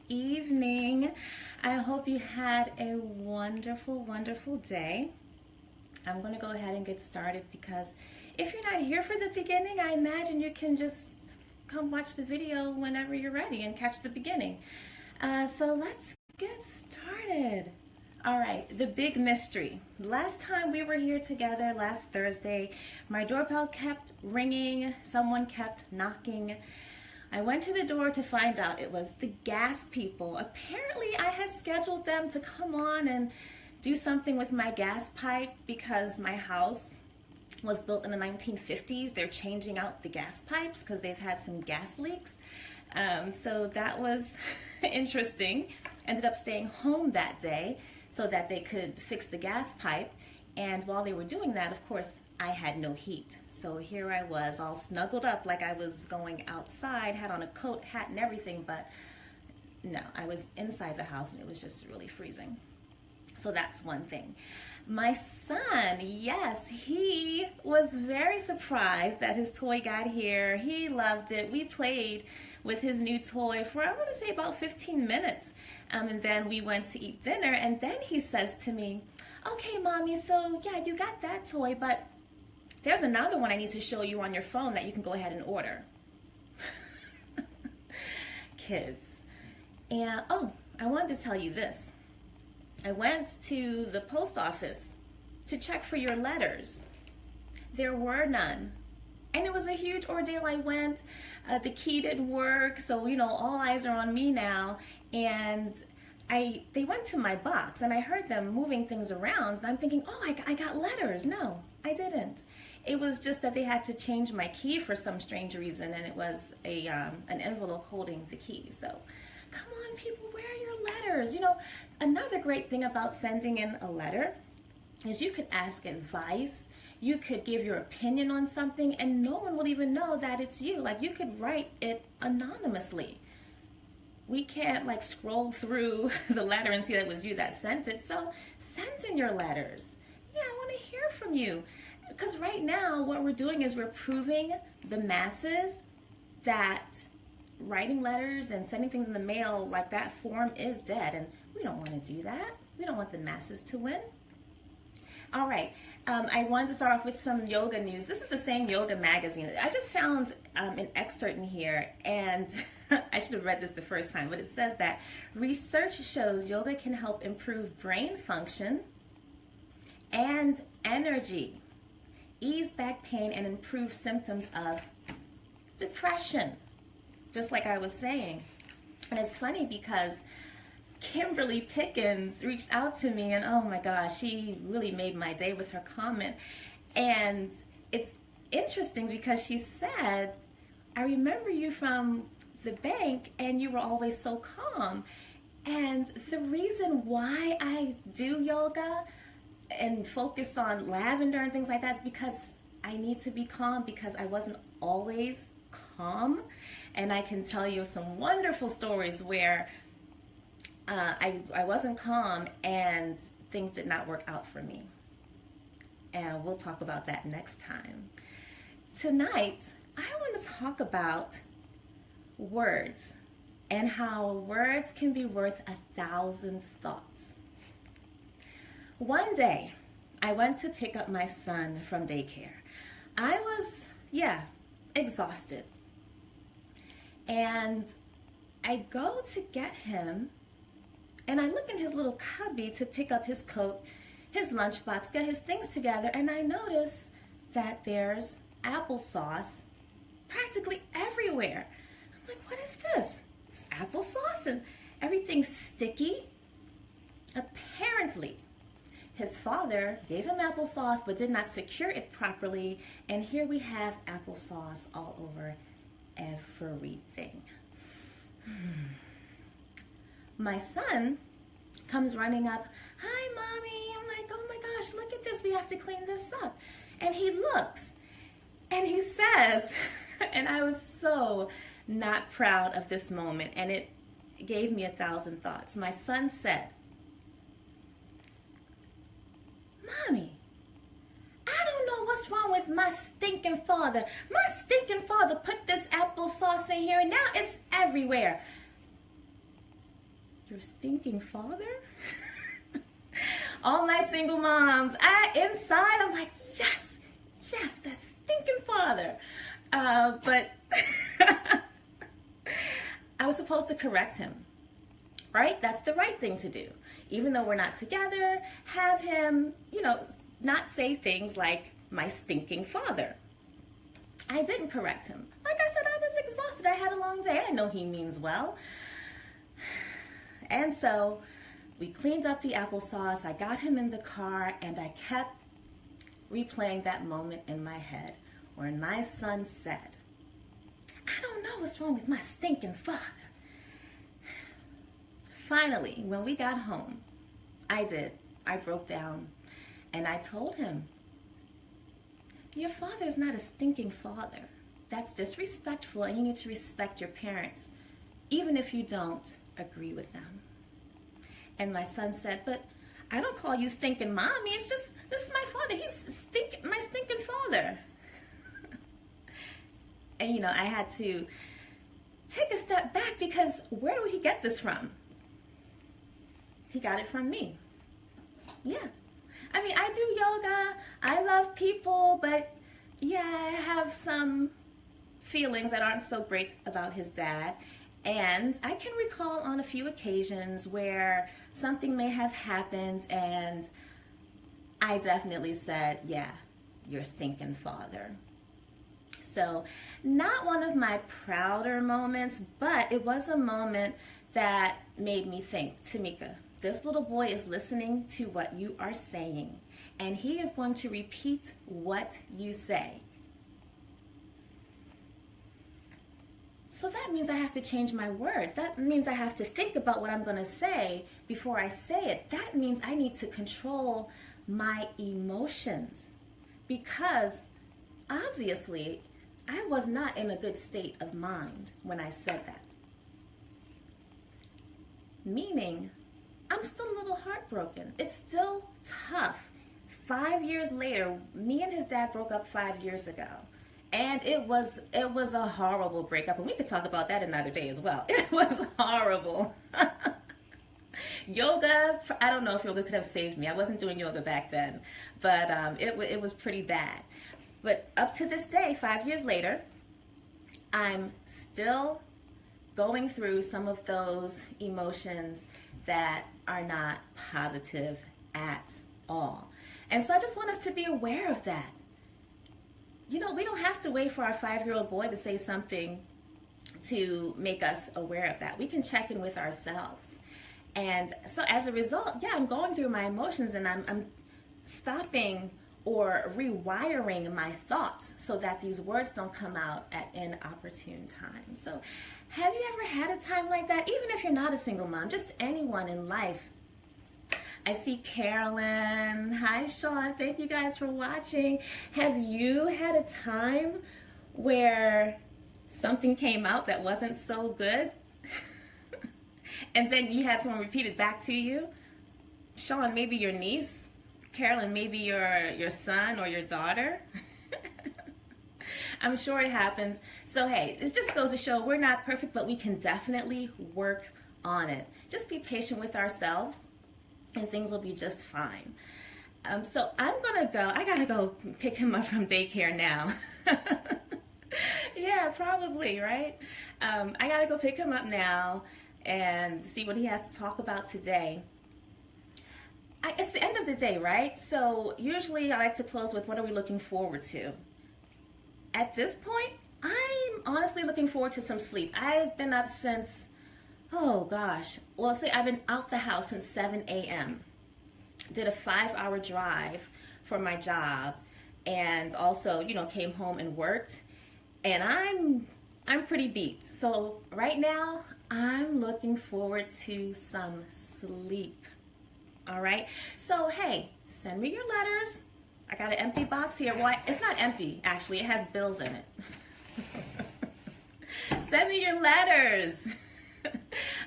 evening. I hope you had a wonderful, wonderful day. I'm going to go ahead and get started because if you're not here for the beginning, I imagine you can just come watch the video whenever you're ready and catch the beginning. So let's get started. All right, the big mystery. Last time we were here together, last Thursday, my doorbell kept ringing, someone kept knocking. I went to the door to find out it was the gas people. Apparently I had scheduled them to come on and do something with my gas pipe because my house was built in the 1950s. They're changing out the gas pipes because they've had some gas leaks. So that was interesting. Ended up staying home that day so that they could fix the gas pipe. And while they were doing that, of course, I had no heat. So here I was all snuggled up like I was going outside, had on a coat, hat, and everything, but no, I was inside the house and it was just really freezing. So that's one thing. My son, yes, he was very surprised that his toy got here. He loved it. We played with his new toy for, I want to say, about 15 minutes. And then we went to eat dinner, and then he says to me, "Okay, Mommy, so yeah, you got that toy, but there's another one I need to show you on your phone that you can go ahead and order." Kids. And, oh, I wanted to tell you this. I went to the post office to check for your letters. There were none. And it was a huge ordeal. I went, the key didn't work, so, all eyes are on me now. And they went to my box, and I heard them moving things around, and I'm thinking, oh, I got letters. No, I didn't. It was just that they had to change my key for some strange reason, and it was an envelope holding the key. So, come on, people, where are your letters? Another great thing about sending in a letter is you could ask advice. You could give your opinion on something, and no one will even know that it's you. Like, you could write it anonymously. We can't scroll through the letter and see that it was you that sent it. So send in your letters. Yeah, I want to hear from you. Because right now what we're doing is we're proving the masses that writing letters and sending things in the mail like that form is dead. And we don't want to do that. We don't want the masses to win. All right. I wanted to start off with some yoga news. This is the same yoga magazine. I just found an excerpt in here, and I should have read this the first time, but it says that research shows yoga can help improve brain function and energy, ease back pain, and improve symptoms of depression, just like I was saying. And it's funny because Kimberly Pickens reached out to me, and oh my gosh, she really made my day with her comment. And it's interesting because she said, "I remember you from the bank and you were always so calm." And the reason why I do yoga and focus on lavender and things like that is because I need to be calm, because I wasn't always calm. And I can tell you some wonderful stories where I wasn't calm and things did not work out for me. And we'll talk about that next time. Tonight, I want to talk about words and how words can be worth 1,000 thoughts. One day, I went to pick up my son from daycare. I was, exhausted. And I go to get him, and I look in his little cubby to pick up his coat, his lunchbox, get his things together, and I notice that there's applesauce practically everywhere. I'm like, what is this? It's applesauce, and everything's sticky. Apparently, his father gave him applesauce but did not secure it properly, and here we have applesauce all over everything. My son comes running up, "Hi, Mommy." I'm like, oh my gosh, look at this. We have to clean this up. And he looks and he says, and I was so not proud of this moment, and it gave me 1,000 thoughts. My son said, "Mommy, I don't know what's wrong with my stinking father. My stinking father put this applesauce in here and now it's everywhere." Your stinking father? All my single moms, inside I'm like, yes, that stinking father. But I was supposed to correct him, right? That's the right thing to do. Even though we're not together, have him, not say things like my stinking father. I didn't correct him. Like I said, I was exhausted. I had a long day. I know he means well. And so we cleaned up the applesauce. I got him in the car, and I kept replaying that moment in my head where my son said, I don't know what's wrong with my stinking father. Finally, when we got home, I broke down, and I told him, your father is not a stinking father. That's disrespectful, and you need to respect your parents, even if you don't agree with them. And my son said, but I don't call you stinking mommy. It's just, this is my father. He's my stinking father. And, I had to take a step back, because where would he get this from? He got it from me. Yeah. I mean, I do yoga. I love people, but yeah, I have some feelings that aren't so great about his dad. And I can recall on a few occasions where something may have happened, and I definitely said, yeah, your stinking father. So not one of my prouder moments, but it was a moment that made me think, Tameka, this little boy is listening to what you are saying, and he is going to repeat what you say. So that means I have to change my words. That means I have to think about what I'm going to say before I say it. That means I need to control my emotions, because obviously I was not in a good state of mind when I said that. Meaning, I'm still a little heartbroken. It's still tough. 5 years later, me and his dad broke up 5 years ago. And it was a horrible breakup. And we could talk about that another day as well. It was horrible. Yoga, I don't know if yoga could have saved me. I wasn't doing yoga back then. But it was pretty bad. But up to this day, 5 years later, I'm still going through some of those emotions that are not positive at all. And so I just want us to be aware of that. We don't have to wait for our 5-year-old boy to say something to make us aware of that. We can check in with ourselves. And so as a result, yeah, I'm going through my emotions, and I'm stopping or rewiring my thoughts so that these words don't come out at inopportune times. So have you ever had a time like that? Even if you're not a single mom, just anyone in life. I see Carolyn. Hi, Sean. Thank you guys for watching. Have you had a time where something came out that wasn't so good? And then you had someone repeat it back to you? Sean, maybe your niece. Carolyn, maybe your son or your daughter. I'm sure it happens. So hey, this just goes to show we're not perfect, but we can definitely work on it. Just be patient with ourselves, and things will be just fine. So I'm gonna go. I gotta go pick him up from daycare now. Yeah, probably, right? I gotta go pick him up now and see what he has to talk about today. It's the end of the day, right? So usually I like to close with, what are we looking forward to? At this point, I'm honestly looking forward to some sleep. I've been up since, oh gosh, well, see, I've been out the house since 7 a.m. Did a 5-hour drive for my job, and also, came home and worked, and I'm pretty beat. So right now, I'm looking forward to some sleep. All right. So, hey, send me your letters. I got an empty box here. Well, it's not empty, actually. It has bills in it. Send me your letters.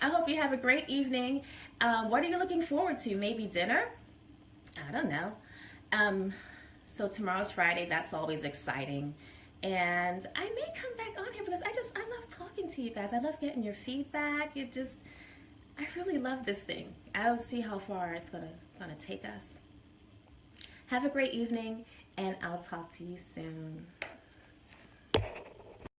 I hope you have a great evening. What are you looking forward to? Maybe dinner? I don't know. So tomorrow's Friday. That's always exciting. And I may come back on here because I love talking to you guys. I love getting your feedback. I really love this thing. I'll see how far it's gonna take us. Have a great evening, and I'll talk to you soon.